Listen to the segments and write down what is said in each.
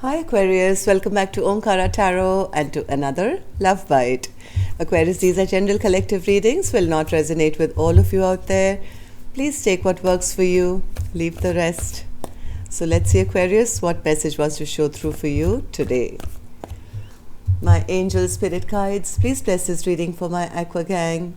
Hi Aquarius, welcome back to Omkara Tarot and to another Love Bite. Aquarius, these are general collective readings, will not resonate with all of you out there. Please take what works for you, leave the rest. So let's see Aquarius, what message wants to show through for you today. My angel spirit guides, please bless this reading for my Aqua gang,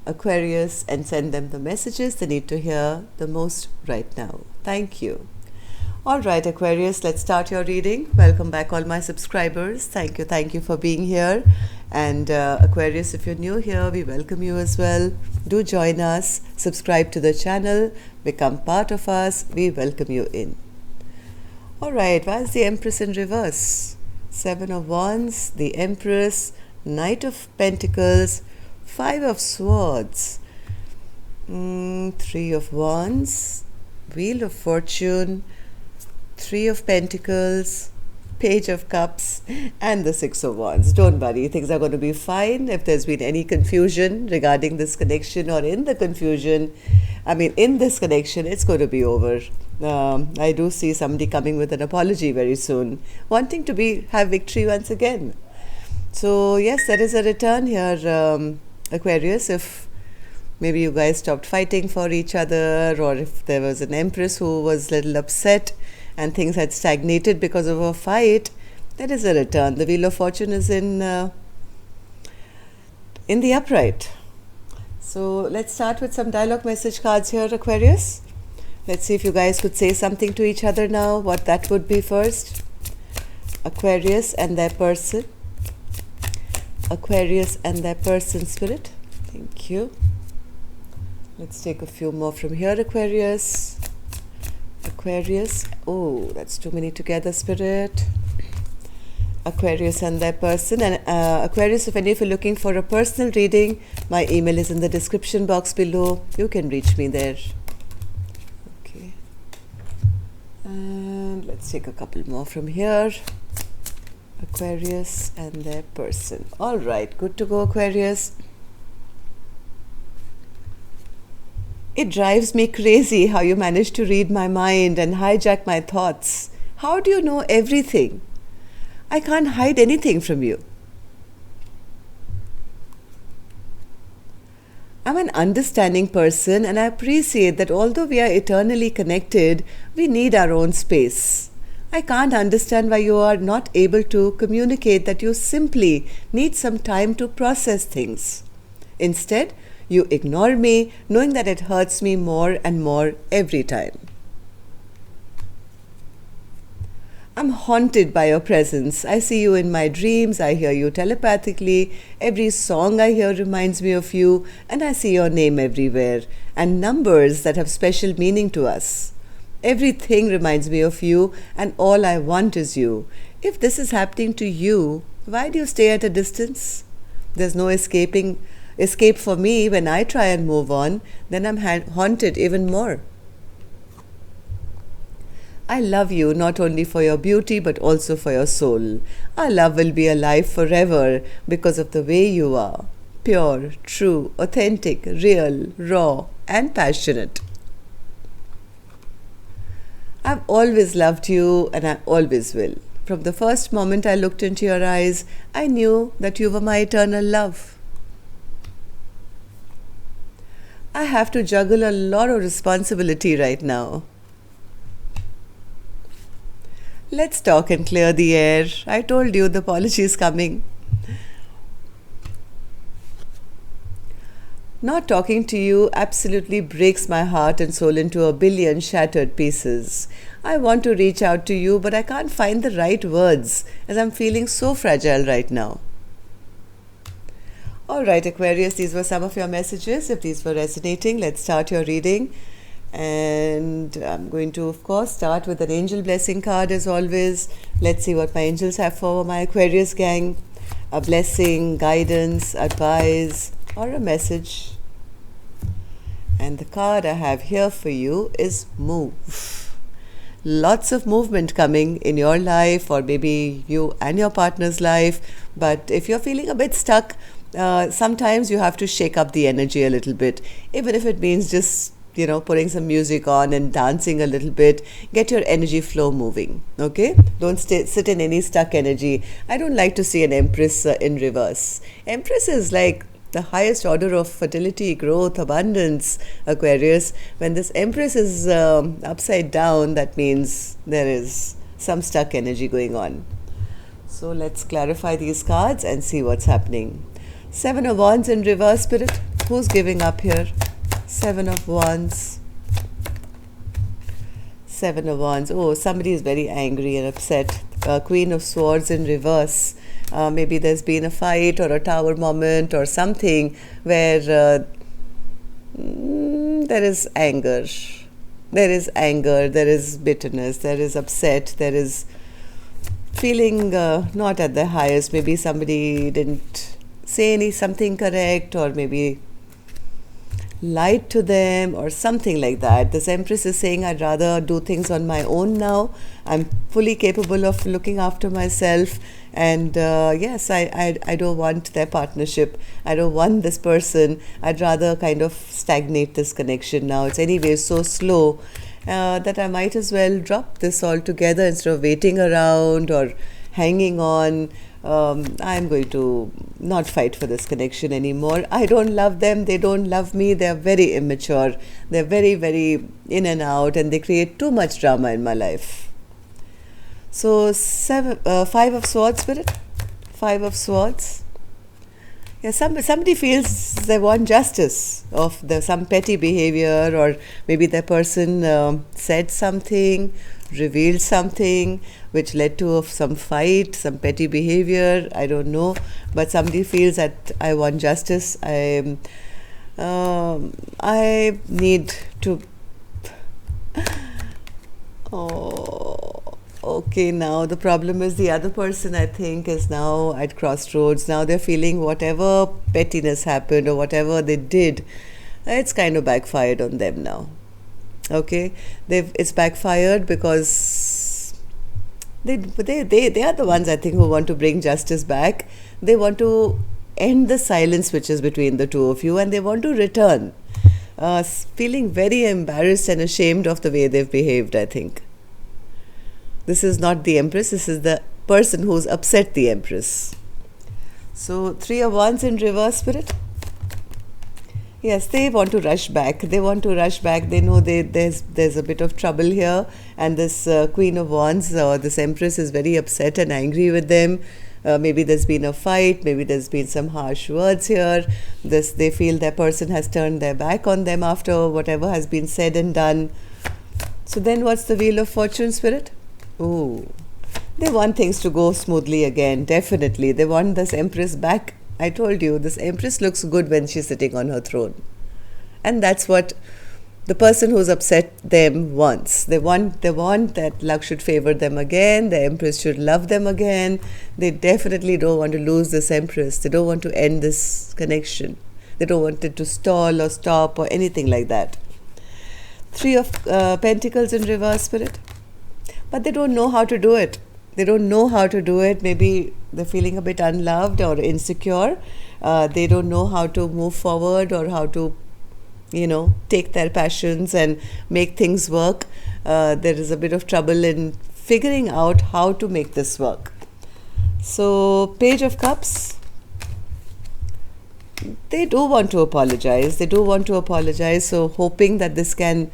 Aquarius, and send them the messages they need to hear the most right now. Thank you. Alright Aquarius, let's start your reading. Welcome back all my subscribers. Thank you for being here. And Aquarius, if you're new here, we welcome you as well. Do join us, subscribe to the channel, become part of us. We welcome you in. Alright, why is the Empress in reverse? Seven of Wands, the Empress, Knight of Pentacles, Five of Swords, Three of Wands, Wheel of Fortune, Three of Pentacles, Page of Cups, and the Six of Wands. Don't worry, things are going to be fine. If there's been any confusion regarding this connection or in this connection, it's going to be over. I do see somebody coming with an apology very soon, wanting to have victory once again. So yes, there is a return here, Aquarius. If maybe you guys stopped fighting for each other, or if there was an Empress who was a little upset and things had stagnated because of a fight, there is a return. The Wheel of Fortune is in the upright. So let's start with some dialogue message cards here, Aquarius. Let's see if you guys could say something to each other now, what that would be first. Aquarius and their person. Aquarius and their person, spirit. Thank you. Let's take a few more from here, Aquarius. Aquarius, oh, that's too many together, spirit. Aquarius and their person. And Aquarius, if any of you are looking for a personal reading, my email is in the description box below. You can reach me there. Okay. And let's take a couple more from here. Aquarius and their person. All right, good to go, Aquarius. It drives me crazy how you manage to read my mind and hijack my thoughts. How do you know everything? I can't hide anything from you. I'm an understanding person, and I appreciate that although we are eternally connected, we need our own space. I can't understand why you are not able to communicate that you simply need some time to process things. Instead, you ignore me, knowing that it hurts me more and more every time. I'm haunted by your presence. I see you in my dreams, I hear you telepathically, every song I hear reminds me of you, and I see your name everywhere, and numbers that have special meaning to us. Everything reminds me of you, and all I want is you. If this is happening to you, why do you stay at a distance? There's no escape for me. When I try and move on, then I'm haunted even more. I love you not only for your beauty but also for your soul. Our love will be alive forever because of the way you are. Pure, true, authentic, real, raw, and passionate. I've always loved you, and I always will. From the first moment I looked into your eyes, I knew that you were my eternal love. I have to juggle a lot of responsibility right now. Let's talk and clear the air. I told you the apology is coming. Not talking to you absolutely breaks my heart and soul into a billion shattered pieces. I want to reach out to you, but I can't find the right words as I'm feeling so fragile right now. Alright Aquarius, these were some of your messages. If these were resonating, let's start your reading. And I'm going to, of course, start with an angel blessing card as always. Let's see what my angels have for my Aquarius gang. A blessing, guidance, advice, or a message. And the card I have here for you is move. Lots of movement coming in your life, or maybe you and your partner's life. But if you're feeling a bit stuck, sometimes you have to shake up the energy a little bit, even if it means just putting some music on and dancing a little bit. Get your energy flow moving, okay? Don't sit in any stuck energy. I don't like to see an Empress in reverse. Empress is like the highest order of fertility, growth, abundance, Aquarius. When this Empress is upside down, that means there is some stuck energy going on. So let's clarify these cards and see what's happening. 7 of Wands in reverse, Spirit. Who's giving up here? 7 of Wands. 7 of Wands. Oh, somebody is very angry and upset. Queen of Swords in reverse. Maybe there's been a fight or a tower moment or something where there is anger. There is anger, there is bitterness, there is upset, there is feeling not at the highest. Maybe somebody didn't say something correct, or maybe lied to them or something like that. This Empress is saying, I'd rather do things on my own now. I'm fully capable of looking after myself, and yes, I don't want their partnership. I don't want this person. I'd rather kind of stagnate this connection now. It's anyway so slow that I might as well drop this altogether instead of waiting around or hanging on. I'm going to not fight for this connection anymore. I don't love them. They don't love me. They're very immature. They're very, very in and out, and they create too much drama in my life. So 5 of Swords, Spirit. 5 of Swords. Yeah, somebody feels they want justice of some petty behavior, or maybe the person said something, revealed something which led to some fight, some petty behavior, I don't know, but somebody feels that I want justice. I need to okay, now the problem is the other person, I think, is now at crossroads. Now they're feeling whatever pettiness happened or whatever they did, it's kind of backfired on them now. Okay, it's backfired because they are the ones, I think, who want to bring justice back. They want to end the silence which is between the two of you, and they want to return, feeling very embarrassed and ashamed of the way they've behaved, I think. This is not the Empress, this is the person who's upset the Empress. So 3 of Wands in reverse, Spirit. Yes, they want to rush back. They want to rush back. They know there's a bit of trouble here, and this Queen of Wands or this Empress is very upset and angry with them. Maybe there's been a fight. Maybe there's been some harsh words here. They feel their person has turned their back on them after whatever has been said and done. So then, what's the Wheel of Fortune, Spirit? Oh, they want things to go smoothly again. Definitely, they want this Empress back. I told you, this Empress looks good when she's sitting on her throne. And that's what the person who's upset them wants. They want that luck should favor them again. The Empress should love them again. They definitely don't want to lose this Empress. They don't want to end this connection. They don't want it to stall or stop or anything like that. 3 of Pentacles in reverse, Spirit. But they don't know how to do it. They don't know how to do it. Maybe they're feeling a bit unloved or insecure. They don't know how to move forward or how to, take their passions and make things work. There is a bit of trouble in figuring out how to make this work. So, Page of Cups. They do want to apologize. They do want to apologize. So, hoping that this can,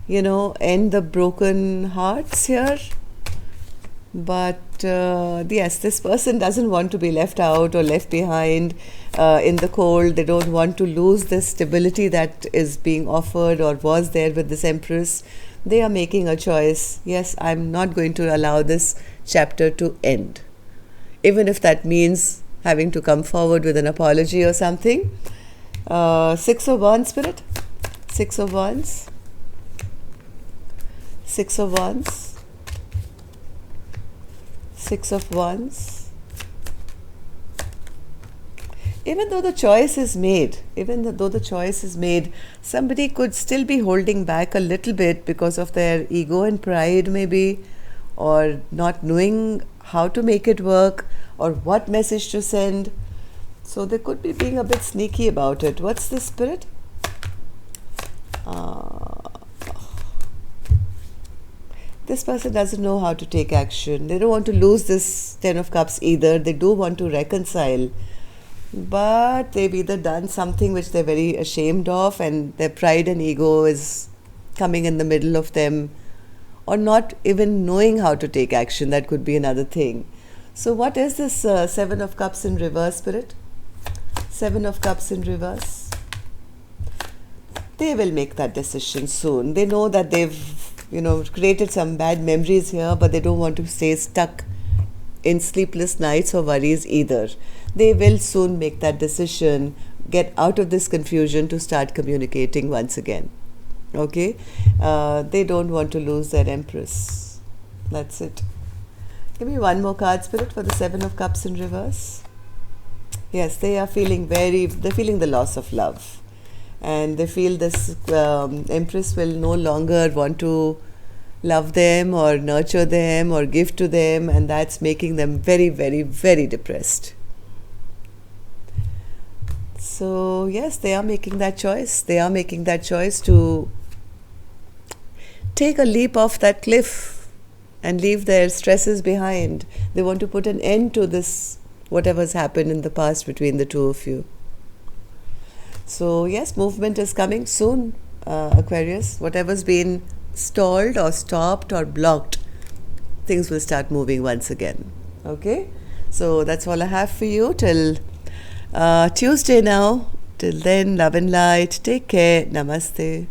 end the broken hearts here. But yes, this person doesn't want to be left out or left behind in the cold. They don't want to lose the stability that is being offered or was there with this Empress. They are making a choice. Yes, I'm not going to allow this chapter to end, even if that means having to come forward with an apology or something. 6 of Wands, Spirit. 6 of Wands. 6 of Wands. 6 of Wands. Even though the choice is made, somebody could still be holding back a little bit because of their ego and pride maybe, or not knowing how to make it work or what message to send. So they could be being a bit sneaky about it. What's the Spirit? This person doesn't know how to take action. They don't want to lose this Ten of Cups either. They do want to reconcile. But they've either done something which they're very ashamed of, and their pride and ego is coming in the middle of them, or not even knowing how to take action. That could be another thing. So what is this Seven of Cups in reverse, Spirit? Seven of Cups in reverse. They will make that decision soon. They know that they've, created some bad memories here, but they don't want to stay stuck in sleepless nights or worries either. They will soon make that decision, get out of this confusion to start communicating once again. Okay? They don't want to lose their Empress. That's it. Give me one more card, Spirit, for the Seven of Cups in reverse. Yes, they are feeling they're feeling the loss of love. And they feel this Empress will no longer want to love them or nurture them or give to them, and that's making them very, very, very depressed. So yes, they are making that choice. They are making that choice to take a leap off that cliff and leave their stresses behind. They want to put an end to this, whatever's happened in the past between the two of you. So yes, movement is coming soon, Aquarius. Whatever's been stalled or stopped or blocked, things will start moving once again. Okay? So that's all I have for you till Tuesday now. Till then, love and light. Take care. Namaste.